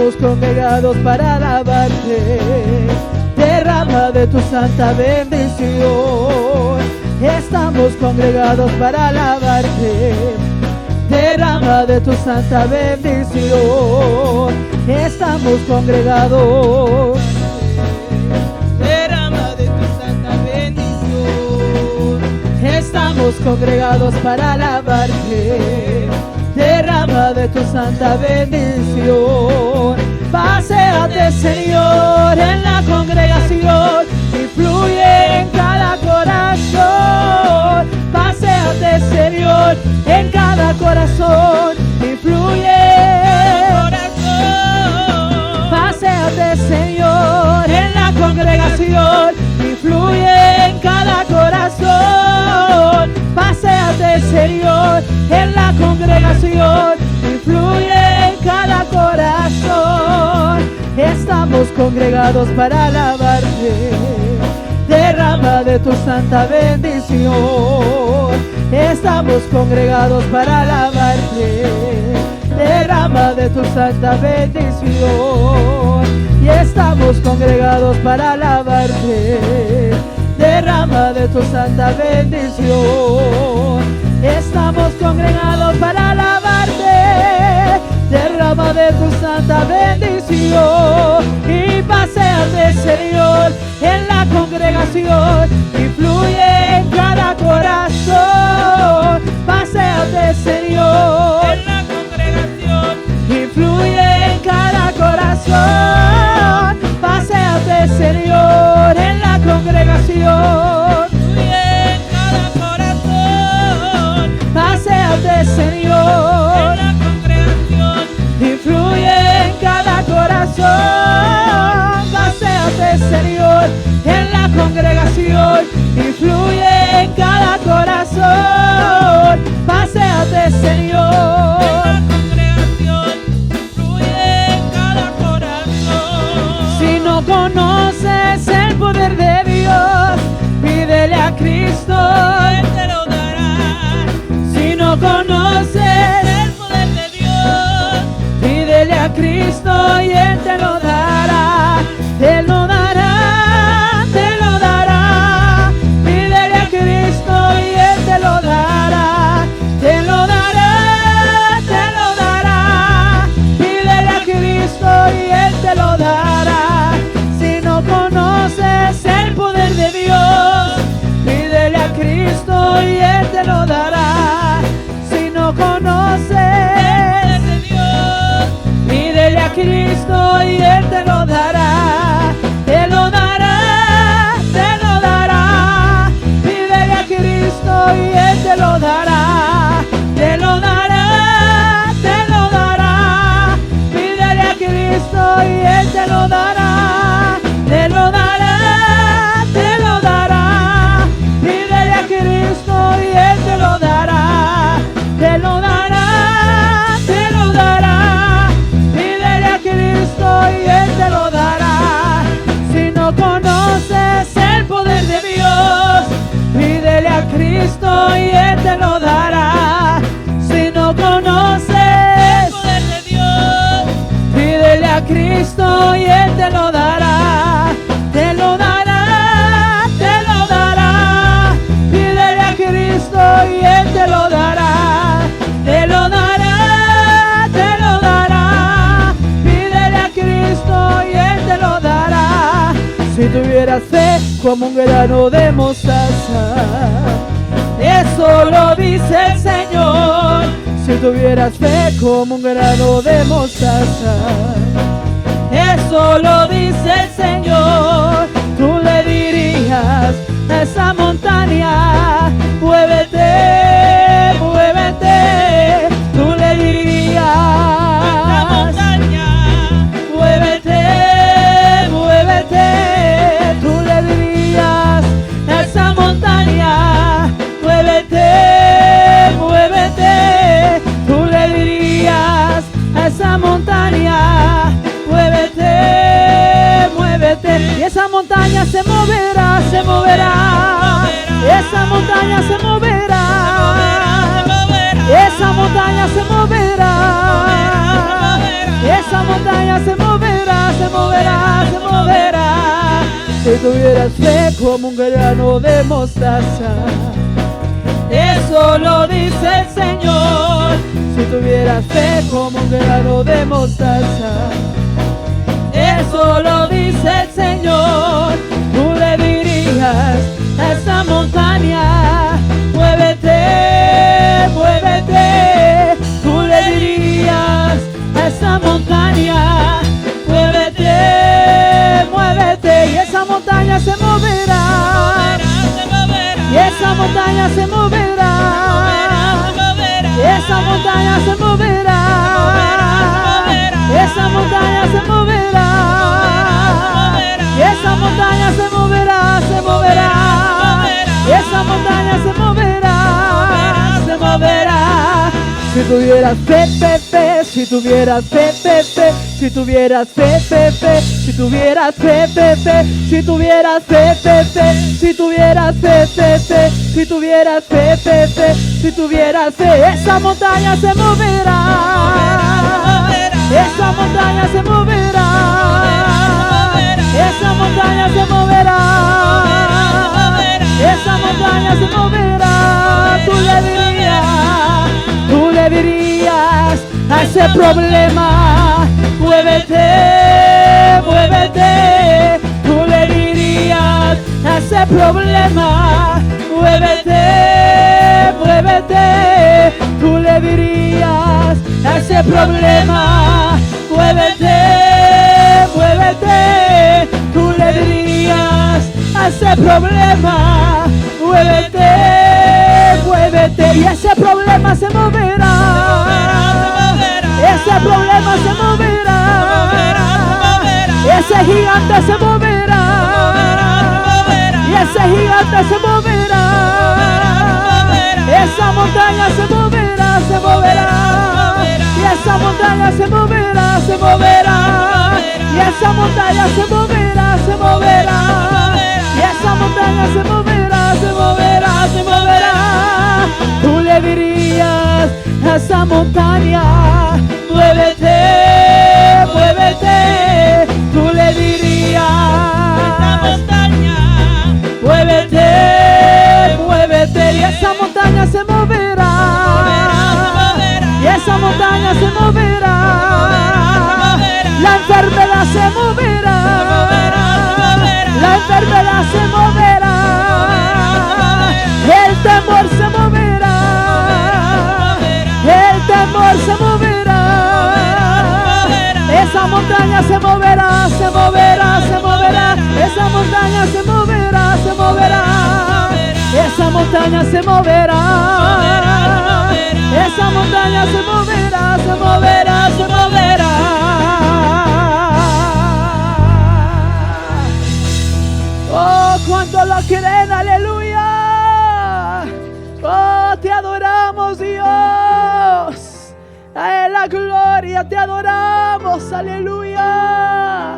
estamos congregados para alabarte. Derrama de tu santa bendición. Estamos congregados para alabarte. Derrama de tu santa bendición. Estamos congregados. Derrama de tu santa bendición. Estamos congregados para alabarte. Derrama de tu santa bendición. Paséate, Señor, en la congregación y fluye en cada corazón. Paséate, Señor, en cada corazón y fluye en corazón. Paséate, Señor, en la congregación y fluye en cada corazón. Paséate, Señor, en la congregación y fluye en cada corazón. Estamos congregados para alabarte. Derrama de tu santa bendición. Estamos congregados para alabarte. Derrama de tu santa bendición. Y estamos congregados para alabarte. Derrama de tu santa bendición. Estamos congregados para alabarte. Derrama de tu santa bendición. Y paséate, Señor, en la congregación y fluye en cada corazón. Paséate, Señor, en la congregación y fluye en cada corazón. Paséate, Señor, en la congregación. Fluye en cada corazón. Paséate, Señor, en la congregación y fluye en cada corazón. Paséate, Señor, en la congregación y fluye en cada corazón. Paséate, Señor, en la congregación y fluye en cada corazón. Si no conoces el poder de Dios, pídele a Cristo, Él te lo dará. Si no conoces el poder de Dios, pídele a Cristo y Él te lo dará. Te lo dará, te lo dará. Pídele a Cristo y Él te lo dará. Te lo dará, te lo dará. Pídele a Cristo y Él te lo dará. Si no conoces el poder de Dios, pídele a Cristo y Él te lo dará. Si no conoces el poder de Dios, pídele a Cristo y Él te lo dará. Te lo dará, te lo dará. Pídele a Cristo y Él te lo dará. Te lo dará, te lo dará. Pídele a Cristo y Él te lo dará. Te lo dará, te lo dará. Pídele a Cristo y Él te lo dará. Te lo dará, te lo dará. Pídele a Cristo y Él te lo dará. Si no conoces el poder de Dios, pídele a Cristo y Él te lo dará. Si no conoces el poder de Dios, pídele a Cristo y Él te lo dará. Te lo dará, te lo dará. Pídele a Cristo y Él te lo dará. Te lo dará, te lo dará. Pídele a Cristo y Él te lo dará. Si tuvieras fe como un grano de mostaza, eso lo dice el Señor. Si tuvieras fe como un grano de mostaza, eso lo dice el Señor. Tú le dirías a esa montaña, muévete, muévete. Tú le dirías a esa montaña, muévete, muévete. Tú le dirías a esa montaña, muévete, muévete. Tú le dirías a esa montaña, muévete, muévete. Y esa montaña se moverá, se moverá. Esa montaña se moverá. Esa montaña se moverá. Esa montaña se moverá. tuvieras fe como un grano de mostaza. Eso lo dice el Señor. Si tuvieras fe como un grano de mostaza, eso lo dice el Señor. Tú le dirías a esa montaña, muévete, muévete. Tú le dirías a esa montaña, muévete, muévete. Y esa montaña se moverá. Y esa montaña se moverá. Y esa montaña se moverá. Esa montaña se moverá. Y esa montaña se moverá, se moverá. Y esa montaña se moverá, se moverá. Si tuvieras fe, fe, fe, si tuvieras fe, fe, fe, si tuvieras fe, fe, fe, si tuvieras fe, fe, fe, si tuvieras fe, fe, fe, si tuvieras fe, fe, fe, si tuvieras fe, fe, fe, si tuvieras fe, esa montaña se moverá. Esa montaña se moverá. Esa montaña se moverá. Esa montaña se moverá. Tú le dirías a ese problema, muévete, muévete. Tú le dirías a ese problema, muévete, muévete. Tú le dirías a ese problema, muévete, muévete. Tú le dirías a ese problema, muévete, muévete. Y ese problema se moverá. Ese problema se moverá. Ese gigante se moverá. Y ese gigante se moverá. Esa montaña se moverá, se moverá. Y esa montaña se moverá, se moverá. Y esa montaña se moverá, se moverá. Y esa montaña se moverá, se moverá, se moverá. Tú le dirías a esa montaña, muévete, muévete. Tú le dirías a esa montaña, muévete, muévete. Y esa montaña se moverá. Y esa montaña se moverá. La enfermedad se moverá. La enfermedad se moverá. El temor se moverá. El temor se moverá. Esa montaña se moverá, se moverá, se moverá. Esa montaña se moverá, se moverá. Esa montaña se moverá. Esa montaña se moverá, se moverá, se moverá. Oh, cuánto lo creen, aleluya. Oh, te adoramos, Dios. A Él la gloria, te adoramos, aleluya.